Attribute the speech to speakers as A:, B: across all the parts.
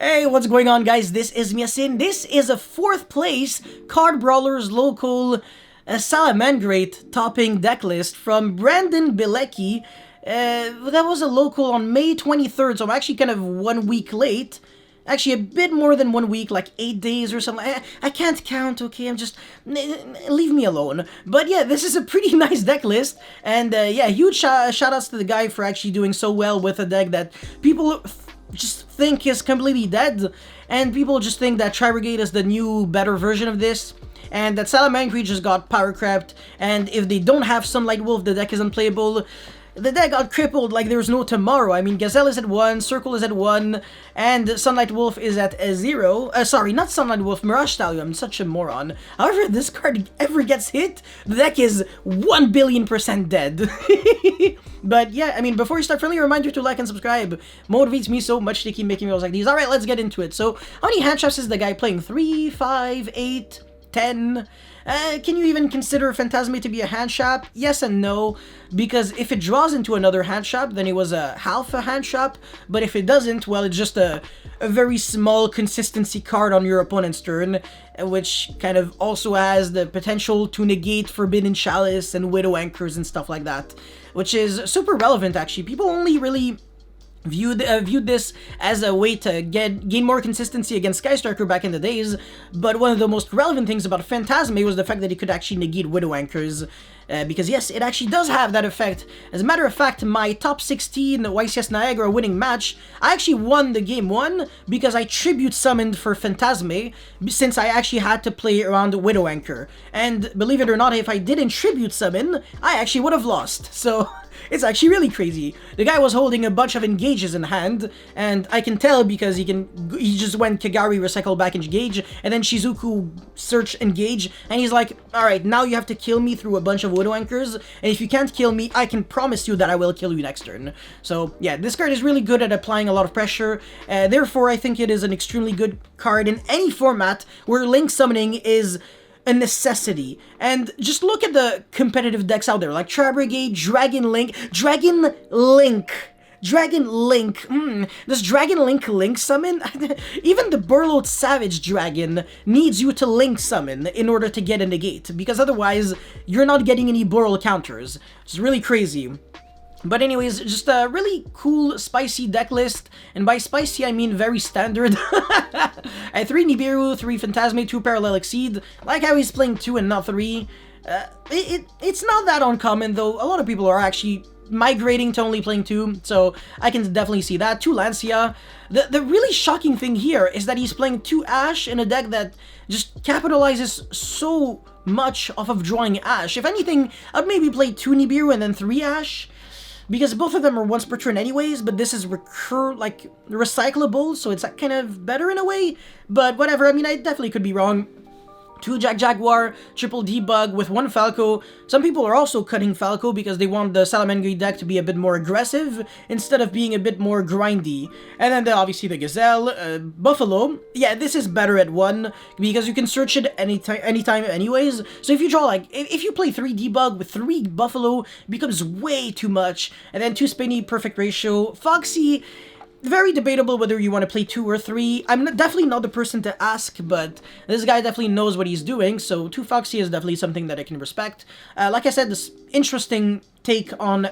A: Hey, what's going on, guys? This is Miasin. This is a 4th place Card Brawlers local Salamangreat topping deck list from Brandon Bilecki. That was a local on May 23rd, so I'm actually kind of 1 week late. Actually, a bit more than 1 week, like 8 days or something. I can't count, okay? I'm just... leave me alone. But yeah, this is a pretty nice deck list. And yeah, huge shout-outs to the guy for actually doing so well with a deck that people just think is completely dead. And people just think that Tri-Brigade is the new, better version of this. And that Salamangreat just got power crept. And if they don't have Sunlight Wolf, the deck is unplayable. The deck got crippled like there's no tomorrow. I mean, Gazelle is at 1, Circle is at 1, and Sunlight Wolf is at 0. Sorry, not Sunlight Wolf, Mirage Stallion. I'm such a moron. However, if this card ever gets hit, the deck is 1,000,000,000% dead. But yeah, I mean, before you start, friendly reminder to like and subscribe. Motivates me so much to keep making videos like these. Alright, let's get into it. So, how many hand traps is the guy playing? 3, 5, 8, 10... can you even consider Phantasme to be a hand trap? Yes and no, because if it draws into another hand trap, then it was a half a hand trap, but if it doesn't, well, it's just a very small consistency card on your opponent's turn, which kind of also has the potential to negate Forbidden Chalice and Widow Anchors and stuff like that, which is super relevant, actually. People only really viewed this as a way to gain more consistency against Sky Striker back in the days, but one of the most relevant things about Phantasme was the fact that it could actually negate Widow Anchors, because yes, it actually does have that effect. As a matter of fact, my top 16 YCS Niagara winning match, I actually won the game 1 because I tribute summoned for Phantasme, since I actually had to play around Widow Anchor. And believe it or not, if I didn't tribute summon, I actually would have lost. So it's actually really crazy. The guy was holding a bunch of engages in hand, and I can tell because he just went Kagari, recycle back engage, and then Shizuku search engage, and he's like, alright, now you have to kill me through a bunch of Widow Anchors, and if you can't kill me, I can promise you that I will kill you next turn. So yeah, this card is really good at applying a lot of pressure, therefore I think it is an extremely good card in any format where Link summoning is a necessity. And just look at the competitive decks out there, like Tri-Brigade, Dragon Link, does Dragon Link summon? Even the Burlot Savage Dragon needs you to Link summon in order to get a negate, because otherwise you're not getting any Burl counters. It's really crazy. But anyways, just a really cool, spicy deck list, and by spicy I mean very standard. I had 3 Nibiru, 3 Phantasme, 2 Parallel Exceed. Like how he's playing 2 and not 3. It's not that uncommon though. A lot of people are actually migrating to only playing 2, so I can definitely see that. 2 Lancia. The really shocking thing here is that he's playing 2 Ash in a deck that just capitalizes so much off of drawing Ash. If anything, I'd maybe play 2 Nibiru and then 3 Ash, because both of them are once per turn anyways, but this is recyclable, so it's kind of better in a way, but whatever. I mean, I definitely could be wrong. 2 Jaguar, triple debug with 1 Falco. Some people are also cutting Falco because they want the Salamangreat deck to be a bit more aggressive instead of being a bit more grindy. And then obviously the Gazelle, Buffalo. Yeah, this is better at 1 because you can search it anytime anyways. So if you draw if you play 3 debug with 3 Buffalo, it becomes way too much. And then 2 Spinny, perfect ratio. Foxy, very debatable whether you want to play 2 or 3. I'm definitely not the person to ask, but this guy definitely knows what he's doing, so 2 Foxy is definitely something that I can respect. Like I said, this interesting take on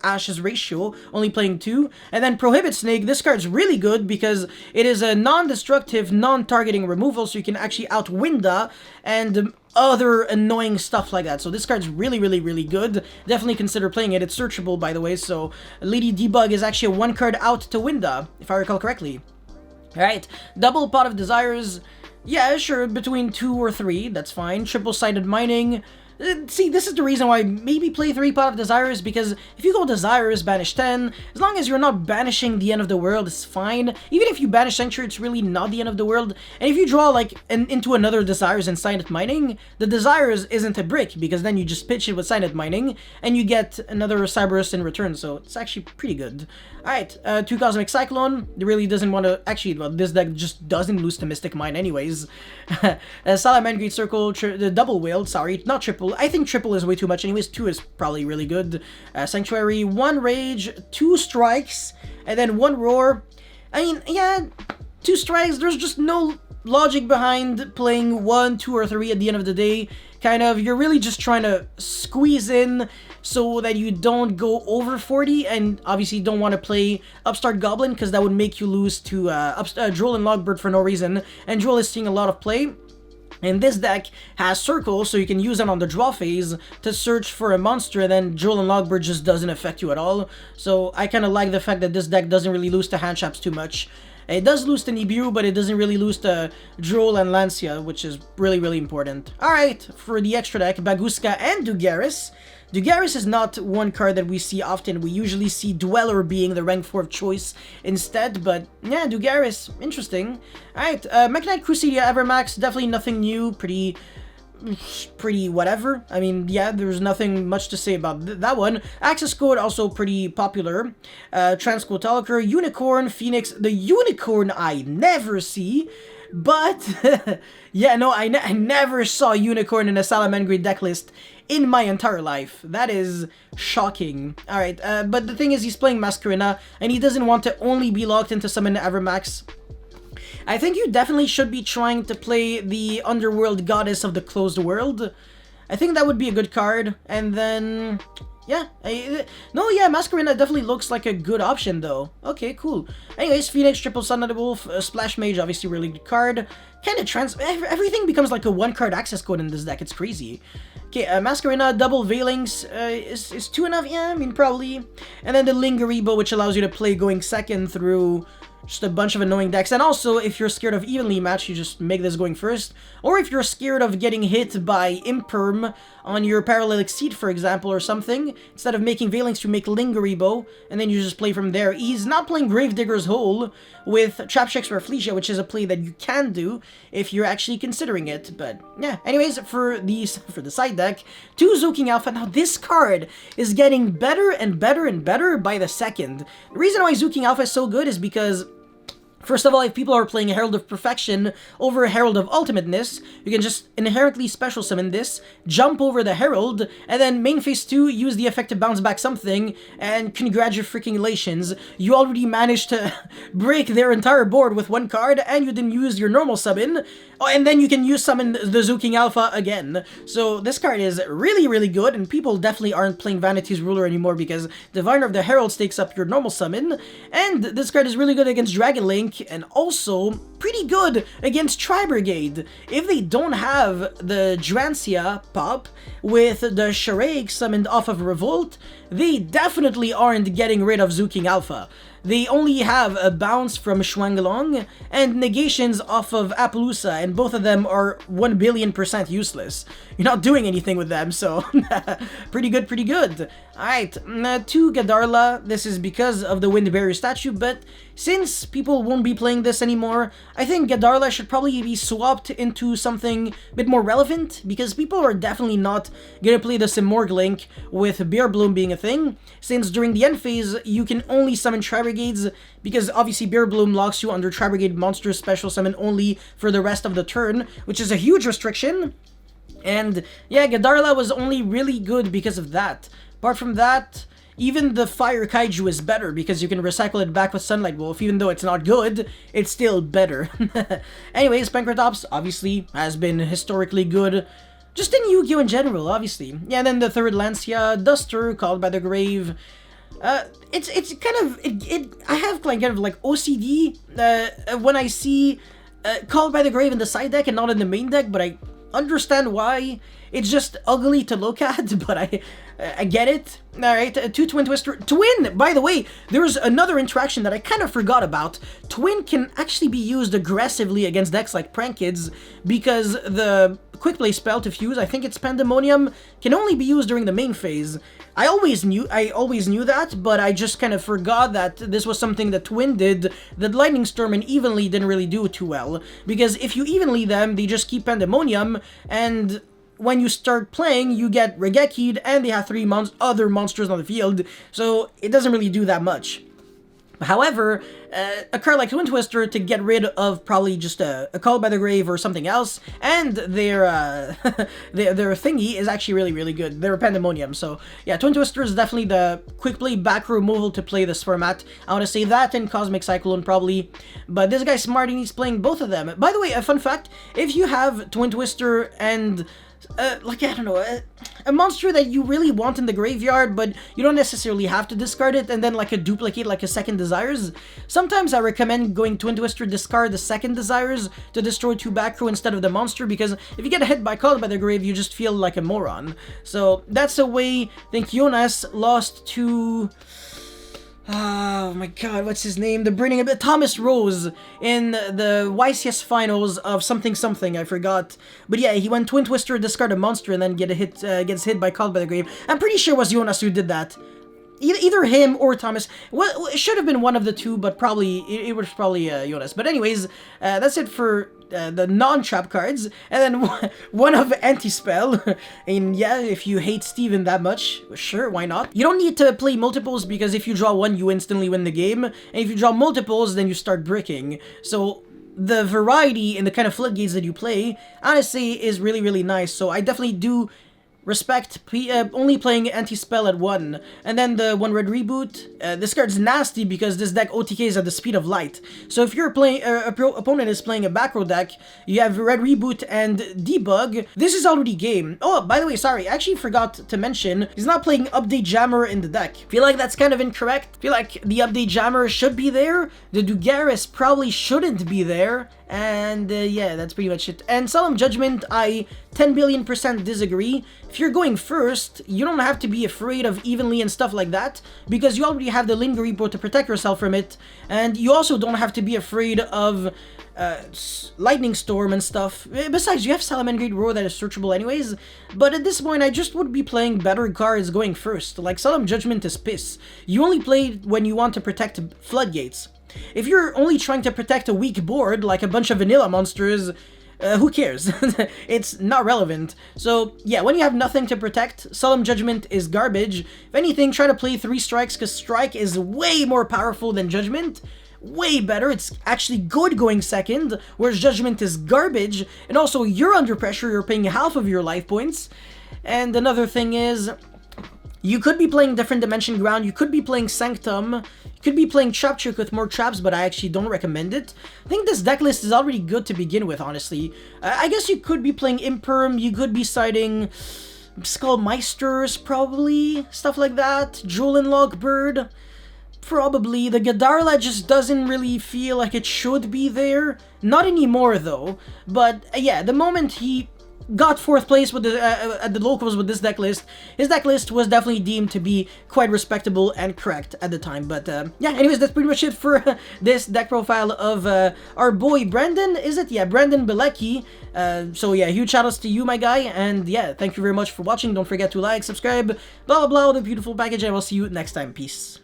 A: Ash's ratio, only playing 2. And then Prohibit Snake, this card's really good because it is a non-destructive, non-targeting removal, so you can actually out Winda and other annoying stuff like that. So this card's really, really, really good. Definitely consider playing it. It's searchable, by the way, so Lady Debug is actually a 1 card out to Winda, if I recall correctly. Alright, double Pot of Desires. Yeah, sure, between 2 or 3, that's fine. Triple-sided Mining. See, this is the reason why I maybe play 3 Pot of Desires, because if you go Desires, banish 10, as long as you're not banishing the end of the world, it's fine. Even if you banish Sanctuary, it's really not the end of the world. And if you draw, into another Desires and Silent Mining, the Desires isn't a brick, because then you just pitch it with Silent Mining, and you get another Cyberus in return, so it's actually pretty good. Alright, 2 Cosmic Cyclone. It really doesn't want to... Actually, well, this deck just doesn't lose to Mystic Mine anyways. Salamangreat Circle, the Double Whale, sorry, not Triple. I think triple is way too much anyways. 2 is probably really good. Sanctuary, 1 Rage, 2 Strikes, and then 1 Roar. I mean, yeah, 2 strikes, there's just no logic behind playing 1, 2, or 3 at the end of the day. Kind of, you're really just trying to squeeze in so that you don't go over 40, and obviously don't want to play Upstart Goblin because that would make you lose to Droll and Logbird for no reason, and Droll is seeing a lot of play. And this deck has Circle, so you can use it on the draw phase to search for a monster, and then Droll and Logbird just doesn't affect you at all. So I kind of like the fact that this deck doesn't really lose to hand traps too much. It does lose to Nibiru, but it doesn't really lose to Droll and Lancia, which is really, really important. Alright, for the extra deck, Baguska and Dugaris. Dugaris is not one card that we see often. We usually see Dweller being the rank 4 choice instead, but yeah, Dugaris, interesting. Alright, Mechanite Crusadia Evermax, definitely nothing new, pretty whatever. I mean, yeah, there's nothing much to say about that one. Access Code, also pretty popular. Transcode Talker, Unicorn, Phoenix, the Unicorn I never see, but yeah, no, I never saw Unicorn in a Salamangreat deck list in my entire life. That is shocking. Alright, but the thing is, he's playing Masquerena, and he doesn't want to only be locked into Summon Evermax. I think you definitely should be trying to play the Underworld Goddess of the Closed World. I think that would be a good card, and then... yeah, no, yeah, Masquerena definitely looks like a good option, though. Okay, cool. Anyways, Phoenix, Triple Sun of the Wolf, Splash Mage, obviously really good card. Kind of everything becomes like a 1-card access code in this deck, it's crazy. Okay, Masquerena, Double Veilings, is 2 enough? Yeah, I mean, probably. And then the Lingeribo, which allows you to play going second through just a bunch of annoying decks. And also, if you're scared of evenly matched, you just make this going first. Or if you're scared of getting hit by Imperm on your Parallel Exceed, for example, or something, instead of making Veilings, you make Lingeribo, and then you just play from there. He's not playing Gravedigger's Hole with Trapshakes Rafflesia, which is a play that you can do if you're actually considering it. But yeah, anyways, for the side deck, 2 Zooking Alpha. Now this card is getting better and better and better by the second. The reason why Zooking Alpha is so good is because, first of all, if people are playing Herald of Perfection over Herald of Ultimateness, you can just inherently special summon this, jump over the Herald, and then main phase 2, use the effect to bounce back something, and congratulations, you already managed to break their entire board with 1 card, and you didn't use your normal summon, and then you can use summon the Zooking Alpha again. So this card is really, really good, and people definitely aren't playing Vanity's Ruler anymore because Diviner of the Herald takes up your normal summon, and this card is really good against Dragon Link, and also pretty good against Tri-Brigade. If they don't have the Drancia pop with the Sharake summoned off of Revolt, they definitely aren't getting rid of Zooking Alpha. They only have a bounce from Shuanglong and negations off of Appaloosa, and both of them are 1,000,000,000% useless. You're not doing anything with them, so pretty good, pretty good. Alright, to Gadarla, this is because of the Wind Barrier statue, but since people won't be playing this anymore, I think Gadarla should probably be swapped into something a bit more relevant, because people are definitely not gonna play the Simorgh Link with Bear Bloom being a thing, since during the end phase, you can only summon Tri-Brigades, because obviously Bear Bloom locks you under Tri-Brigade monsters special summon only for the rest of the turn, which is a huge restriction. And yeah, Gadarla was only really good because of that. Apart from that, even the Fire Kaiju is better because you can recycle it back with Sunlight Wolf. Even though it's not good, it's still better. Anyways, Pankratops obviously has been historically good, just in Yu-Gi-Oh! In general, obviously. Yeah, and then the third Lancia, Duster, Called by the Grave. It's kind of, I have kind of like OCD when I see Called by the Grave in the side deck and not in the main deck, but I understand why. It's just ugly to look at, but I get it. Alright, 2 Twin Twister. Twin, by the way, there's another interaction that I kind of forgot about. Twin can actually be used aggressively against decks like Prank Kids, because the quick play spell to fuse, I think it's Pandemonium, can only be used during the main phase. I always knew that, but I just kind of forgot that this was something that Twin did that Lightning Storm and Evenly didn't really do too well. Because if you evenly them, they just keep Pandemonium, and when you start playing, you get Regeki'd, and they have 3 other monsters on the field, so it doesn't really do that much. However, a card like Twin Twister to get rid of probably just a Call by the Grave or something else, and their their thingy is actually really, really good. Their Pandemonium. So yeah, Twin Twister is definitely the quick play back row removal to play this format. I want to say that and Cosmic Cyclone probably, but this guy's smart and he's playing both of them. By the way, a fun fact, if you have Twin Twister and like, I don't know, a monster that you really want in the graveyard, but you don't necessarily have to discard it, and then like a duplicate, like a Second Desires, sometimes I recommend going Twin Twister, discard the Second Desires to destroy 2 back row instead of the monster, because if you get hit by Called by the Grave, you just feel like a moron. So that's a way. I think Jonas lost to... oh my god, what's his name? The Burning Abyss, Thomas Rose, in the YCS finals of something, I forgot. But yeah, he went Twin Twister, discard a monster, and then gets hit by Called by the Grave. I'm pretty sure it was Jonas who did that. Either him or Thomas. Well, it should have been one of the two, but probably it was probably Jonas. But anyways, that's it for the non-trap cards. And then one of Anti-Spell. And yeah, if you hate Steven that much, sure, why not? You don't need to play multiples, because if you draw one, you instantly win the game. And if you draw multiples, then you start bricking. So the variety in the kind of floodgates that you play, honestly, is really, really nice. So I definitely do respect only playing Anti-Spell at 1. And then the 1 red reboot, this card's nasty because this deck OTKs at the speed of light. So if your opponent is playing a back row deck, you have red reboot and debug, this is already game. Oh, by the way, sorry, I actually forgot to mention, he's not playing Update Jammer in the deck. Feel like that's kind of incorrect. Feel like the Update Jammer should be there, the Dugaris probably shouldn't be there, and yeah, that's pretty much it. And Solemn Judgment, I 10 billion% disagree. If you're going first, you don't have to be afraid of evenly and stuff like that, because you already have the Linger Repo to protect yourself from it, and you also don't have to be afraid of Lightning Storm and stuff. Besides, you have Salamangreat Roar that is searchable anyways, but at this point, I just would be playing better cards going first. Like, Solemn Judgment is piss. You only play when you want to protect Floodgates. If you're only trying to protect a weak board, like a bunch of vanilla monsters, who cares? It's not relevant. So, yeah, when you have nothing to protect, Solemn Judgment is garbage. If anything, try to play 3 strikes, because Strike is way more powerful than Judgment. Way better. It's actually good going second, whereas Judgment is garbage. And also, you're under pressure, you're paying half of your life points. And another thing is, you could be playing Different Dimension Ground, you could be playing Sanctum, you could be playing Trap Trick with more traps, but I actually don't recommend it. I think this deck list is already good to begin with, honestly. I guess you could be playing Imperm, you could be siding Skullmeisters, probably, stuff like that. Jewel and Logbird, probably. The Gadarla just doesn't really feel like it should be there. Not anymore, though. But yeah, the moment he got 4th place with the at the locals with this deck list, his deck list was definitely deemed to be quite respectable and correct at the time. But yeah, anyways, that's pretty much it for this deck profile of our boy Brandon. Is it? Yeah, Brandon Bilecki. So yeah, huge shoutouts to you, my guy, and yeah, thank you very much for watching. Don't forget to like, subscribe, blah blah blah, the beautiful package, and I will see you next time. Peace.